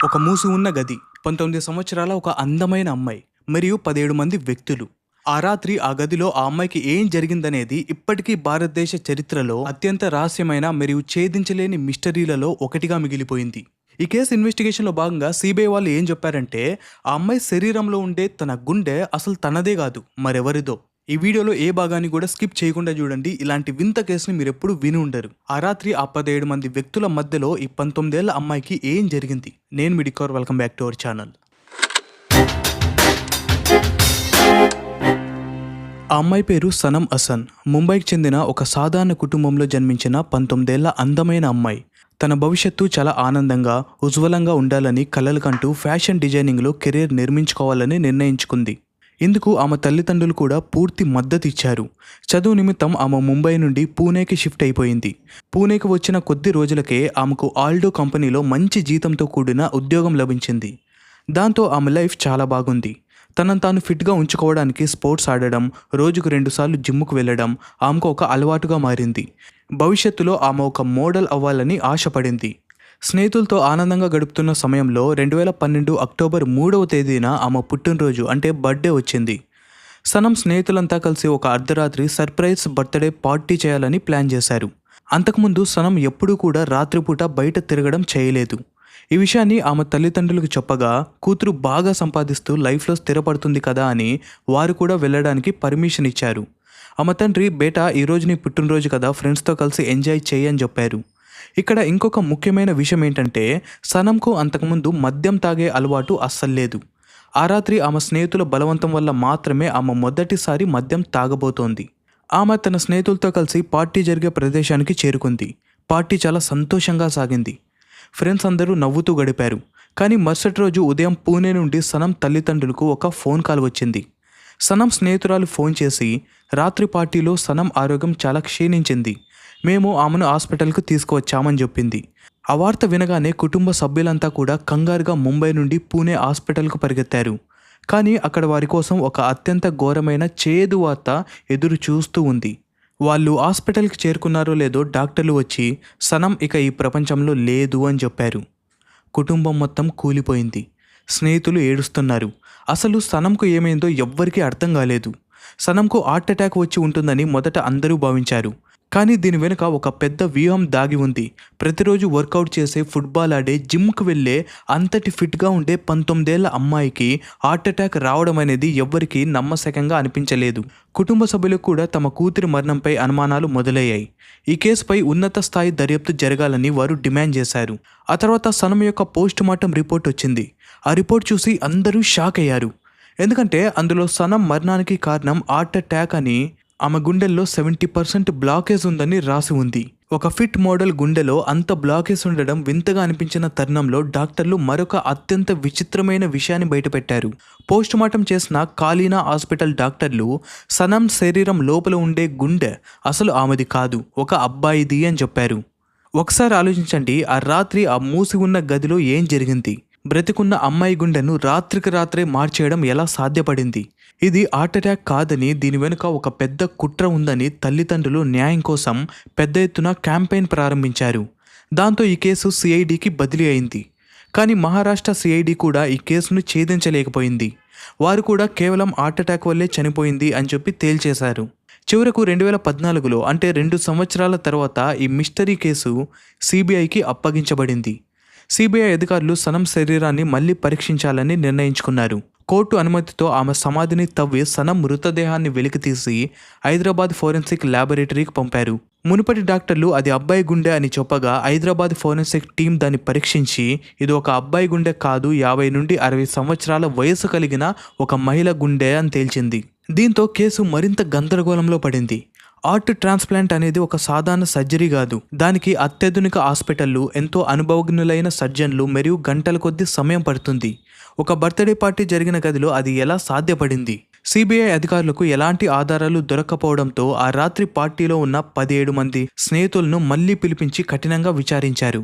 ఒక మూసి ఉన్న గది, 19 సంవత్సరాల ఒక అందమైన అమ్మాయి మరియు 17 మంది వ్యక్తులు. ఆ రాత్రి ఆ గదిలో ఆ అమ్మాయికి ఏం జరిగిందనేది ఇప్పటికీ భారతదేశ చరిత్రలో అత్యంత రహస్యమైన మరియు ఛేదించలేని మిస్టరీలలో ఒకటిగా మిగిలిపోయింది. ఈ కేసు ఇన్వెస్టిగేషన్లో భాగంగా సిబిఐ వాళ్ళు ఏం చెప్పారంటే, ఆ అమ్మాయి శరీరంలో ఉండే తన గుండె అసలు తనదే కాదు, మరెవరిదో. ఈ వీడియోలో ఏ భాగాన్ని కూడా స్కిప్ చేయకుండా చూడండి. ఇలాంటి వింత కేసుని మీరు ఎప్పుడు విని ఉండరు. ఆ రాత్రి ఆ 17 మంది వ్యక్తుల మధ్యలో ఈ 19 ఏళ్ల అమ్మాయికి ఏం జరిగింది? నేను మీ డికోర్, welcome back to our channel. ఆ అమ్మాయి పేరు సనం అసన్. ముంబైకి చెందిన ఒక సాధారణ కుటుంబంలో జన్మించిన 19 ఏళ్ల అందమైన అమ్మాయి. తన భవిష్యత్తు చాలా ఆనందంగా, ఉజ్వలంగా ఉండాలని కలలు కంటూ ఫ్యాషన్ డిజైనింగ్లో కెరీర్ నిర్మించుకోవాలని నిర్ణయించుకుంది. ఇందుకు ఆమె తల్లిదండ్రులు కూడా పూర్తి మద్దతు ఇచ్చారు. చదువు నిమిత్తం ఆమె ముంబై నుండి పూణేకి షిఫ్ట్ అయిపోయింది. పూణేకి వచ్చిన కొద్ది రోజులకే ఆమెకు ఆల్డో కంపెనీలో మంచి జీతంతో కూడిన ఉద్యోగం లభించింది. దాంతో ఆమె లైఫ్ చాలా బాగుంది. తనను తాను ఫిట్గా ఉంచుకోవడానికి స్పోర్ట్స్ ఆడడం, రోజుకు 2 సార్లు జిమ్ముకు వెళ్ళడం ఆమెకు ఒక అలవాటుగా మారింది. భవిష్యత్తులో ఆమె ఒక మోడల్ అవ్వాలని ఆశపడింది. స్నేహితులతో ఆనందంగా గడుపుతున్న సమయంలో 2012 అక్టోబర్ 3వ తేదీన ఆమె పుట్టినరోజు అంటే బర్త్డే వచ్చింది. సనం స్నేహితులంతా కలిసి ఒక అర్ధరాత్రి సర్ప్రైజ్ బర్త్డే పార్టీ చేయాలని ప్లాన్ చేశారు. అంతకుముందు సనం ఎప్పుడూ కూడా రాత్రిపూట బయట తిరగడం చేయలేదు. ఈ విషయాన్ని ఆమె తల్లిదండ్రులకు చెప్పగా, కూతురు బాగా సంపాదిస్తూ లైఫ్లో స్థిరపడుతుంది కదా అని వారు కూడా వెళ్ళడానికి పర్మిషన్ ఇచ్చారు. ఆమె తండ్రి, బేటా ఈరోజు నీ పుట్టినరోజు కదా, ఫ్రెండ్స్తో కలిసి ఎంజాయ్ చేయని చెప్పారు. ఇక్కడ ఇంకొక ముఖ్యమైన విషయం ఏంటంటే, సనంకు అంతకుముందు మద్యం తాగే అలవాటు అస్సలు లేదు. ఆ రాత్రి ఆమె స్నేహితుల బలవంతం వల్ల మాత్రమే ఆమె మొదటిసారి మద్యం తాగబోతోంది. ఆమె తన స్నేహితులతో కలిసి పార్టీ జరిగే ప్రదేశానికి చేరుకుంది. పార్టీ చాలా సంతోషంగా సాగింది. ఫ్రెండ్స్ అందరూ నవ్వుతూ గడిపారు. కానీ మరుసటి రోజు ఉదయం పూణే నుండి సనం తల్లిదండ్రులకు ఒక ఫోన్ కాల్ వచ్చింది. సనం స్నేహితురాలు ఫోన్ చేసి, రాత్రి పార్టీలో సనం ఆరోగ్యం చాలా క్షీణించింది, మేము ఆమెను హాస్పిటల్కు తీసుకువచ్చామని చెప్పింది. ఆ వార్త వినగానే కుటుంబ సభ్యులంతా కూడా కంగారుగా ముంబై నుండి పూణే హాస్పిటల్కు పరిగెత్తారు. కానీ అక్కడ వారి కోసం ఒక అత్యంత ఘోరమైన చేదు వార్త ఎదురు చూస్తూ ఉంది. వాళ్ళు హాస్పిటల్కి చేరుకున్నారో లేదో డాక్టర్లు వచ్చి, సనం ఇక ఈ ప్రపంచంలో లేదు అని చెప్పారు. కుటుంబం మొత్తం కూలిపోయింది. స్నేహితులు ఏడుస్తున్నారు. అసలు సనంకు ఏమైందో ఎవ్వరికీ అర్థం కాలేదు. సనంకు హార్ట్ అటాక్ వచ్చి ఉంటుందని మొదట అందరూ భావించారు. కానీ దీని వెనుక ఒక పెద్ద వ్యూహం దాగి ఉంది. ప్రతిరోజు వర్కౌట్ చేసే, ఫుట్బాల్ ఆడే, జిమ్కు వెళ్ళే, అంతటి ఫిట్గా ఉండే 19 ఏళ్ల అమ్మాయికి హార్ట్ అటాక్ రావడం అనేది ఎవ్వరికీ నమ్మశకంగా అనిపించలేదు. కుటుంబ సభ్యులకు కూడా తమ కూతురి మరణంపై అనుమానాలు మొదలయ్యాయి. ఈ కేసుపై ఉన్నత స్థాయి దర్యాప్తు జరగాలని వారు డిమాండ్ చేశారు. ఆ తర్వాత సనం యొక్క పోస్ట్ మార్టం రిపోర్ట్ వచ్చింది. ఆ రిపోర్ట్ చూసి అందరూ షాక్ అయ్యారు. ఎందుకంటే అందులో సనం మరణానికి కారణం హార్ట్ అటాక్ అని, ఆమె గుండెల్లో 70% బ్లాకేజ్ ఉందని రాసి ఉంది. ఒక ఫిట్ మోడల్ గుండెలో అంత బ్లాకేజ్ ఉండడం వింతగా అనిపించిన తరుణంలో డాక్టర్లు మరొక అత్యంత విచిత్రమైన విషయాన్ని బయటపెట్టారు. పోస్ట్ మార్టం చేసిన కాలీనా హాస్పిటల్ డాక్టర్లు సనం శరీరం లోపల ఉండే గుండె అసలు ఆమెది కాదు, ఒక అబ్బాయిది అని చెప్పారు. ఒకసారి ఆలోచించండి, ఆ రాత్రి ఆ మూసి ఉన్న గదిలో ఏం జరిగింది? బ్రతికున్న అమ్మాయి గుండెను రాత్రికి రాత్రే మార్చేయడం ఎలా సాధ్యపడింది? ఇది హార్ట్ అటాక్ కాదని, దీని వెనుక ఒక పెద్ద కుట్ర ఉందని తల్లిదండ్రులు న్యాయం కోసం పెద్ద ఎత్తున క్యాంపెయిన్ ప్రారంభించారు. దాంతో ఈ కేసు సిఐడికి బదిలీ అయింది. కానీ మహారాష్ట్ర సిఐడి కూడా ఈ కేసును ఛేదించలేకపోయింది. వారు కూడా కేవలం హార్ట్ అటాక్ వల్లే చనిపోయింది అని చెప్పి తేల్చేశారు. చివరకు 2014లో, అంటే 2 సంవత్సరాల తర్వాత ఈ మిస్టరీ కేసు సిబిఐకి అప్పగించబడింది. సిబిఐ అధికారులు సనం శరీరాన్ని మళ్లీ పరీక్షించాలని నిర్ణయించుకున్నారు. కోర్టు అనుమతితో ఆమె సమాధిని తవ్వి సనం మృతదేహాన్ని వెలికితీసి హైదరాబాద్ ఫోరెన్సిక్ ల్యాబొరేటరీకి పంపారు. మునుపటి డాక్టర్లు అది అబ్బాయి గుండె అని చెప్పగా, హైదరాబాద్ ఫోరెన్సిక్ టీం దాన్ని పరీక్షించి, ఇది ఒక అబ్బాయి గుండె కాదు, 50 నుండి 60 సంవత్సరాల వయసు కలిగిన ఒక మహిళ గుండె అని తేల్చింది. దీంతో కేసు మరింత గందరగోళంలో పడింది. హార్ట్ ట్రాన్స్ప్లాంట్ అనేది ఒక సాధారణ సర్జరీ కాదు. దానికి అత్యాధునిక హాస్పిటళ్లు, ఎంతో అనుభవజ్ఞులైన సర్జన్లు మరియు గంటల కొద్దీ సమయం పడుతుంది. ఒక బర్త్డే పార్టీ జరిగిన గదిలో అది ఎలా సాధ్యపడింది? సిబిఐ అధికారులకు ఎలాంటి ఆధారాలు దొరక్కపోవడంతో ఆ రాత్రి పార్టీలో ఉన్న 17 మంది స్నేహితులను మళ్లీ పిలిపించి కఠినంగా విచారించారు.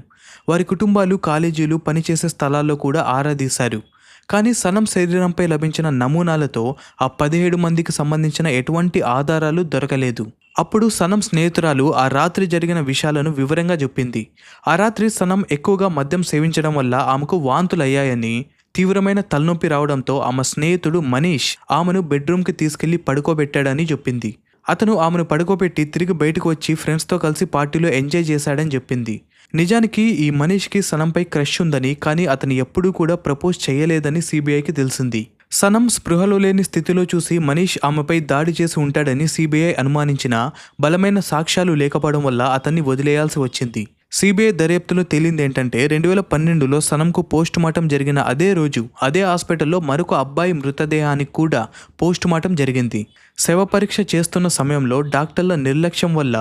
వారి కుటుంబాలు, కాలేజీలు, పనిచేసే స్థలాల్లో కూడా ఆరా తీశారు. కానీ సనం శరీరంపై లభించిన నమూనాలతో ఆ 17 మందికి సంబంధించిన ఎటువంటి ఆధారాలు దొరకలేదు. అప్పుడు సనం స్నేహితురాలు ఆ రాత్రి జరిగిన విషయాలను వివరంగా చెప్పింది. ఆ రాత్రి సనం ఎక్కువగా మద్యం సేవించడం వల్ల ఆమెకు వాంతులయ్యాయని, తీవ్రమైన తలనొప్పి రావడంతో ఆమె స్నేహితుడు మనీష్ ఆమెను బెడ్రూమ్కి తీసుకెళ్లి పడుకోబెట్టాడని చెప్పింది. అతను ఆమెను పడుకోబెట్టి తిరిగి బయటకు వచ్చి ఫ్రెండ్స్తో కలిసి పార్టీలో ఎంజాయ్ చేశాడని చెప్పింది. నిజానికి ఈ మనీష్కి సనంపై క్రష్ ఉందని, కానీ అతను ఎప్పుడూ కూడా ప్రపోజ్ చేయలేదని సిబిఐకి తెలిసింది. సనం స్పృహలో లేని స్థితిలో చూసి మనీష్ ఆమెపై దాడి చేసి ఉంటాడని సిబిఐ అనుమానించినా బలమైన సాక్ష్యాలు లేకపోవడం వల్ల అతన్ని వదిలేయాల్సి వచ్చింది. సిబిఐ దర్యాప్తులో తేలిందేంటంటే 2012లో సనంకు పోస్ట్ మార్టం జరిగిన అదే రోజు అదే హాస్పిటల్లో మరొక అబ్బాయి మృతదేహానికి కూడా పోస్ట్ మార్టం జరిగింది. శవ పరీక్ష చేస్తున్న సమయంలో డాక్టర్ల నిర్లక్ష్యం వల్ల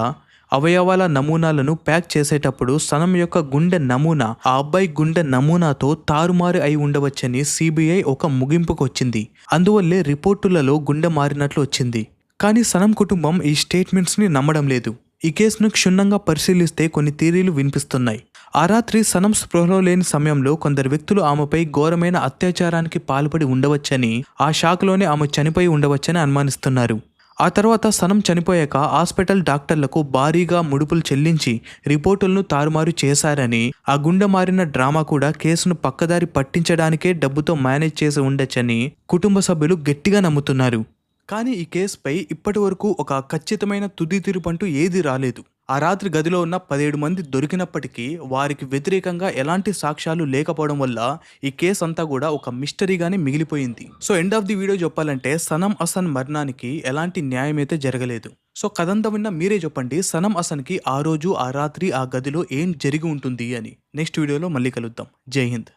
అవయవాల నమూనాలను ప్యాక్ చేసేటప్పుడు సనం యొక్క గుండె నమూనా ఆ అబ్బాయి గుండె నమూనాతో తారుమారు అయి ఉండవచ్చని సిబిఐ ఒక ముగింపుకు వచ్చింది. అందువల్లే రిపోర్టులలో గుండె మారినట్లు వచ్చింది. కానీ సనం కుటుంబం ఈ స్టేట్మెంట్స్ని నమ్మడం లేదు. ఈ కేసును క్షుణ్ణంగా పరిశీలిస్తే కొన్ని థియరీలు వినిపిస్తున్నాయి. ఆ రాత్రి సనం స్పృహలో లేని సమయంలో కొందరు వ్యక్తులు ఆమెపై ఘోరమైన అత్యాచారానికి పాల్పడి ఉండవచ్చని, ఆ షాక్లోనే ఆమె చనిపోయి ఉండవచ్చని అనుమానిస్తున్నారు. ఆ తర్వాత సనం చనిపోయాక హాస్పిటల్ డాక్టర్లకు భారీగా ముడుపులు చెల్లించి రిపోర్టులను తారుమారు చేశారని, ఆ గుండె మారిన డ్రామా కూడా కేసును పక్కదారి పట్టించడానికే డబ్బుతో మేనేజ్ చేసి ఉండొచ్చని కుటుంబ సభ్యులు గట్టిగా నమ్ముతున్నారు. కానీ ఈ కేసుపై ఇప్పటి వరకు ఒక ఖచ్చితమైన తుది తీర్పంటూ ఏదీ రాలేదు. ఆ రాత్రి గదిలో ఉన్న 17 మంది దొరికినప్పటికీ వారికి వ్యతిరేకంగా ఎలాంటి సాక్ష్యాలు లేకపోవడం వల్ల ఈ కేసు అంతా కూడా ఒక మిస్టరీగానే మిగిలిపోయింది. So end of the video చెప్పాలంటే సనం అసన్ మరణానికి ఎలాంటి న్యాయం అయితే జరగలేదు. సో కథంతా విన్న మీరే చెప్పండి, సనం అసన్కి ఆ రోజు ఆ రాత్రి ఆ గదిలో ఏం జరిగి ఉంటుంది అని. నెక్స్ట్ వీడియోలో మళ్ళీ కలుద్దాం. జై హింద్.